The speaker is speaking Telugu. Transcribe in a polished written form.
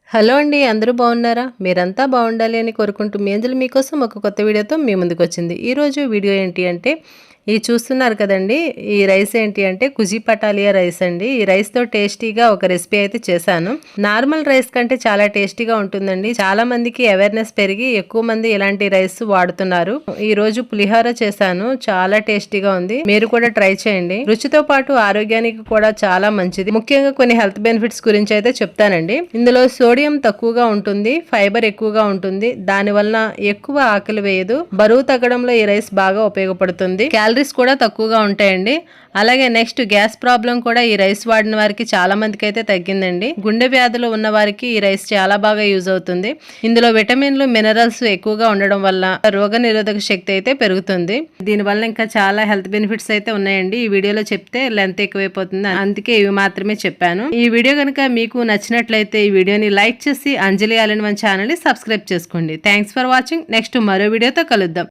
హలో అండి. అందరూ బాగున్నారా? మీరంతా బాగుండాలి అని కోరుకుంటూ మీ అంజలి మీకోసం ఒక కొత్త వీడియోతో మీ ముందుకొచ్చింది. ఈరోజు వీడియో ఏంటి అంటే ఇది చూస్తున్నారు కదండీ! ఈ రైస్ ఏంటి అంటే కుజీ పటాలియా రైస్ అండి. ఈ రైస్‌తో టేస్టీగా ఒక రెసిపీ అయితే చేశాను. నార్మల్ రైస్ కంటే చాలా టేస్టీగా ఉంటుందండి. చాలా మందికి అవేర్‌నెస్ పెరిగి ఎక్కువ మంది ఇలాంటి రైస్ వాడుతున్నారు. ఈరోజు పులిహోర చేశాను. చాలా టేస్టీగా ఉంది. మీరు కూడా ట్రై చేయండి. రుచితో పాటు ఆరోగ్యానికి కూడా చాలా మంచిది. ముఖ్యంగా కొన్ని హెల్త్ బెనిఫిట్స్ గురించి అయితే చెప్తానండి. ఇందులో సోడియం తక్కువగా ఉంటుంది, ఫైబర్ ఎక్కువగా ఉంటుంది. దానివల్ల ఎక్కువ ఆకలి వేయదు. బరువు తగ్గడంలో ఈ రైస్ బాగా ఉపయోగపడుతుంది. క్యాలరీస్ కూడా తక్కువగా ఉంటాయండి. అలాగే నెక్స్ట్ గ్యాస్ ప్రాబ్లం కూడా ఈ రైస్ వాడిన వారికి చాలా మందికి అయితే తగ్గిందండి. గుండె వ్యాధులు ఉన్న వారికి ఈ రైస్ చాలా బాగా యూజ్ అవుతుంది. ఇందులో విటమిన్లు, మినరల్స్ ఎక్కువగా ఉండడం వల్ల రోగ నిరోధక శక్తి అయితే పెరుగుతుంది. దీనివల్ల ఇంకా చాలా హెల్త్ బెనిఫిట్స్ అయితే ఉన్నాయండి. ఈ వీడియోలో చెప్తే లెంత్ ఎక్కువైపోతుంది, అందుకే ఇవి మాత్రమే చెప్పాను. ఈ వీడియో కనుక మీకు నచ్చినట్లయితే ఈ వీడియోని లైక్ చేసి అంజలి ఆల్ ఇన్ వన్ ఛానల్ ని సబ్స్క్రైబ్ చేసుకోండి. Thanks for watching. నెక్స్ట్ మరో వీడియోతో కలుద్దాం.